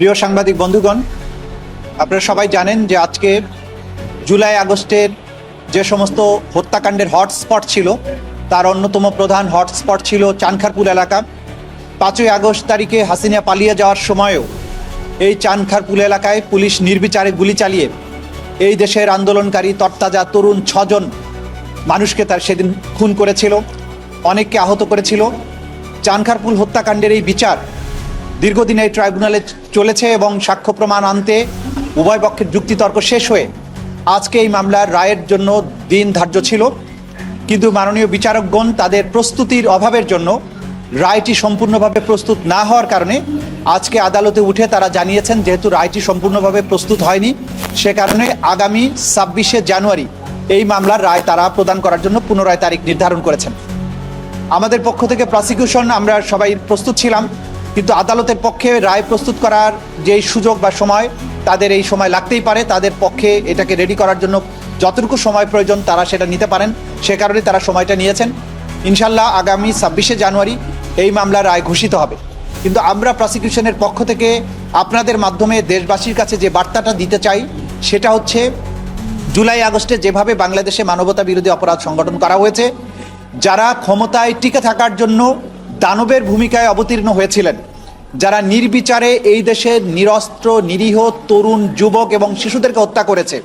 প্রিয় সাংবাদিক বন্ধুগণ, আপনারা সবাই জানেন যে আজকে জুলাই আগস্টের যে সমস্ত হত্যাকাণ্ডের হটস্পট ছিল তার অন্যতম প্রধান হটস্পট ছিল চানখারপুল এলাকা। 5ই আগস্ট তারিখে হাসিনা পালিয়ে যাওয়ার সময়ও এই চানখারপুল এলাকায় পুলিশ নির্বিচারে গুলি চালিয়ে এই দেশের আন্দোলনকারী তরতাজা তরুণ 6 জন মানুষকে তার সেদিন খুন করেছিল, অনেককে আহত করেছিল। চানখারপুল হত্যাকাণ্ডের এই বিচার দীর্ঘদিন এই ট্রাইব্যুনালে চলেছে এবং সাক্ষ্য প্রমাণ আনতে উভয় পক্ষের যুক্তিতর্ক শেষ হয়ে আজকে এই মামলার রায়ের জন্য দিন ধার্য ছিল, কিন্তু মাননীয় বিচারকগণ তাদের প্রস্তুতির অভাবের জন্য রায়টি সম্পূর্ণভাবে প্রস্তুত না হওয়ার কারণে আজকে আদালতে উঠে তারা জানিয়েছেন যেহেতু রায়টি সম্পূর্ণভাবে প্রস্তুত হয়নি, সে কারণে আগামী 26শে জানুয়ারি এই মামলার রায় তারা প্রদান করার জন্য পুনরায় তারিখ নির্ধারণ করেছেন। আমাদের পক্ষ থেকে প্রসিকিউশন আমরা সবাই প্রস্তুত ছিলাম, কিন্তু আদালতের পক্ষে রায় প্রস্তুত করার যেই সুযোগ বা সময় তাদের এই সময় লাগতেই পারে, তাদের পক্ষে এটাকে রেডি করার জন্য যতটুকু সময় প্রয়োজন তারা সেটা নিতে পারেন, সে কারণে তারা সময়টা নিয়েছেন। ইনশাল্লাহ আগামী 26শে জানুয়ারি এই মামলার রায় ঘোষিত হবে। কিন্তু আমরা প্রসিকিউশনের পক্ষ থেকে আপনাদের মাধ্যমে দেশবাসীর কাছে যে বার্তাটা দিতে চাই সেটা হচ্ছে, জুলাই আগস্টে যেভাবে বাংলাদেশে মানবতা বিরোধী অপরাধ সংগঠন করা হয়েছে, যারা ক্ষমতায় টিকে থাকার জন্য দানবের ভূমিকায় অবতীর্ণ হয়েছিলেন, যারা নির্বিচারে এই দেশের নিরস্ত্র নিরীহ তরুণ যুবক এবং শিশুদেরকে হত্যা করেছে,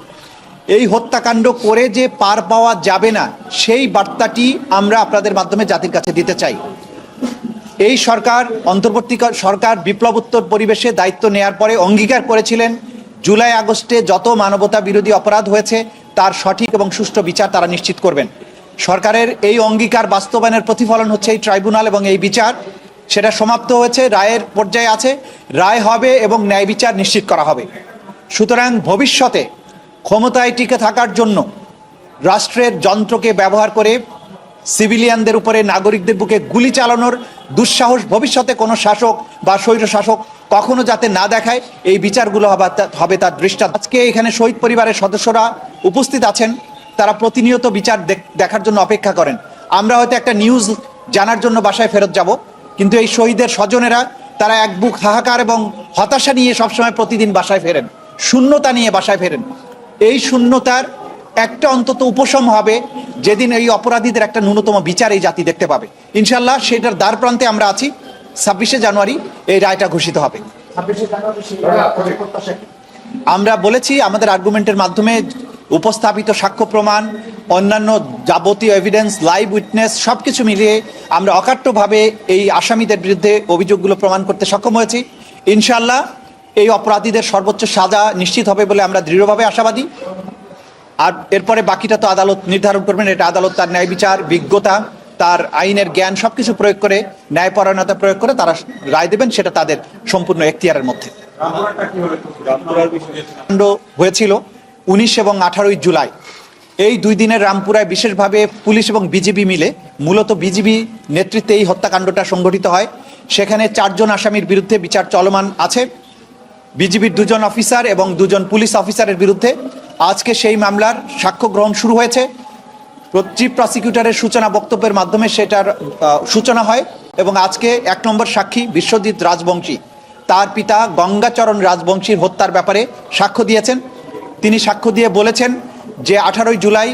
এই হত্যাকাণ্ড করে যে পার পাওয়া যাবে না সেই বার্তাটি আমরা আপনাদের মাধ্যমে জাতির কাছে দিতে চাই। এই সরকার, অন্তর্বর্তী সরকার বিপ্লবোত্তর পরিবেশে দায়িত্ব নেয়ার পরে অঙ্গীকার করেছিলেন জুলাই আগস্টে যত মানবতা বিরোধী অপরাধ হয়েছে তার সঠিক এবং সুষ্ঠু বিচার তারা নিশ্চিত করবেন। সরকারের এই অঙ্গীকার বাস্তবায়নের প্রতিফলন হচ্ছে এই ট্রাইব্যুনাল এবং এই বিচার। সেটা সমাপ্ত হয়েছে, রায়ের পর্যায়ে আছে, রায় হবে এবং ন্যায় বিচার নিশ্চিত করা হবে। সুতরাং ভবিষ্যতে ক্ষমতায় টিকে থাকার জন্য রাষ্ট্রের যন্ত্রকে ব্যবহার করে সিভিলিয়ানদের উপরে, নাগরিকদের বুকে গুলি চালানোর দুঃসাহস ভবিষ্যতে কোনো শাসক বা স্বৈর শাসক কখনো যাতে না দেখায়, এই বিচারগুলো হবে তার দৃষ্টান্ত। আজকে এখানে শহীদ পরিবারের সদস্যরা উপস্থিত আছেন, তারা প্রতিনিয়ত বিচার দেখার জন্য অপেক্ষা করেন। আমরা হয়তো একটা নিউজ জানার জন্য বাসায় ফেরত যাব, কিন্তু এই শহীদের স্বজনেরা তারা এক বুক হাহাকার এবং হতাশা নিয়ে সবসময় প্রতিদিন বাসায় ফেরেন, শূন্যতা নিয়ে বাসায় ফেরেন। এই শূন্যতার একটা অন্তত উপশম হবে যেদিন এই অপরাধীদের একটা ন্যূনতম বিচার এই জাতি দেখতে পাবে। ইনশাল্লাহ সেটার দ্বার প্রান্তে আমরা আছি। 26শে জানুয়ারি এই রায়টা ঘোষিত হবে। আমরা বলেছি আমাদের আর্গুমেন্টের মাধ্যমে উপস্থাপিত সাক্ষ্য প্রমাণ, অন্যান্য যাবতীয় এভিডেন্স, লাইভ উইটনেস সব কিছু মিলিয়ে আমরা অকাট্যভাবে এই আসামিদের বিরুদ্ধে অভিযোগগুলো প্রমাণ করতে সক্ষম হয়েছি। ইনশাল্লাহ এই অপরাধীদের সর্বোচ্চ সাজা নিশ্চিত হবে বলে আমরা দৃঢ়ভাবে আশাবাদী। আর এরপরে বাকিটা তো আদালত নির্ধারণ করবেন। এটা আদালত তার ন্যায় বিচার, বিজ্ঞতা, তার আইনের জ্ঞান সবকিছু প্রয়োগ করে, ন্যায়পরায়ণতা প্রয়োগ করে তারা রায় দেবেন, সেটা তাদের সম্পূর্ণ এখতিয়ারের মধ্যে। হয়েছিল 19 এবং 18ই জুলাই, এই 2 দিনের রামপুরায় বিশেষভাবে পুলিশ এবং বিজিবি মিলে, মূলত বিজিবি নেতৃত্বে এই হত্যাকাণ্ডটা সংঘটিত হয়। সেখানে 4 জন আসামির বিরুদ্ধে বিচার চলমান আছে, বিজিবির 2 জন অফিসার এবং 2 জন পুলিশ অফিসারের বিরুদ্ধে। আজকে সেই মামলার সাক্ষ্য গ্রহণ শুরু হয়েছে। চিফ প্রসিকিউটরের সূচনা বক্তব্যের মাধ্যমে সেটার সূচনা হয় এবং আজকে 1 নম্বর সাক্ষী বিশ্বজিৎ রাজবংশী, তার পিতা গঙ্গাচরণ রাজবংশীর হত্যার ব্যাপারে সাক্ষ্য দিয়েছেন। তিনি সাক্ষ্য দিয়ে বলেছেন যে 18ই জুলাই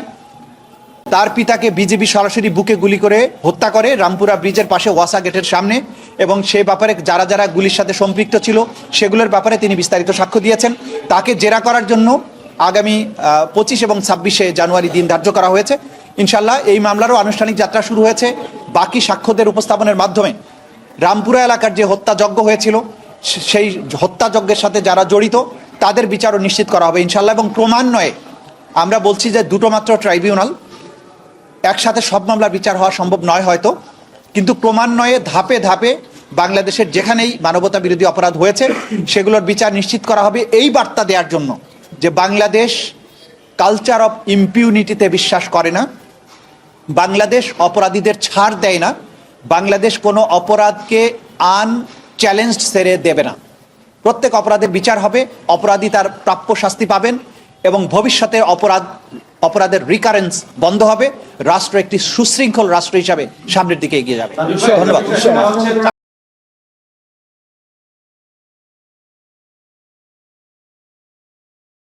তার পিতাকে বিজিবি সরাসরি বুকে গুলি করে হত্যা করে রামপুরা ব্রিজের পাশে ওয়াসা গেটের সামনে, এবং সে ব্যাপারে যারা যারা গুলির সাথে সম্পৃক্ত ছিল সেগুলোর ব্যাপারে তিনি বিস্তারিত সাক্ষ্য দিয়েছেন। তাকে জেরা করার জন্য আগামী 25 এবং 26শে জানুয়ারি দিন ধার্য করা হয়েছে। ইনশাল্লাহ এই মামলারও আনুষ্ঠানিক যাত্রা শুরু হয়েছে। বাকি সাক্ষ্যদের উপস্থাপনের মাধ্যমে রামপুরা এলাকার যে হত্যাযজ্ঞ হয়েছিল সেই হত্যাযজ্ঞের সাথে যারা জড়িত তাদের বিচারও নিশ্চিত করা হবে ইনশাল্লাহ। এবং ক্রমান্বয়ে আমরা বলছি যে 2টো মাত্র ট্রাইব্যুনাল, একসাথে সব মামলার বিচার হওয়া সম্ভব নয় হয়তো, কিন্তু ক্রমান্বয়ে ধাপে ধাপে বাংলাদেশের যেখানেই মানবতা বিরোধী অপরাধ হয়েছে সেগুলোর বিচার নিশ্চিত করা হবে, এই বার্তা দেওয়ার জন্য যে বাংলাদেশ কালচার অফ ইম্পিউনিটিতে বিশ্বাস করে না, বাংলাদেশ অপরাধীদের ছাড় দেয় না, বাংলাদেশ কোনো অপরাধকে আনচ্যালেঞ্জড ছেড়ে দেবে না। প্রত্যেক অপরাধের বিচার হবে, অপরাধী তার প্রাপ্য শাস্তি পাবেন এবং ভবিষ্যতে অপরাধের রিকারেন্স বন্ধ হবে। রাষ্ট্র একটি সুশৃঙ্খল রাষ্ট্র হিসাবে সামনের দিকে এগিয়ে যাবে। ধন্যবাদ।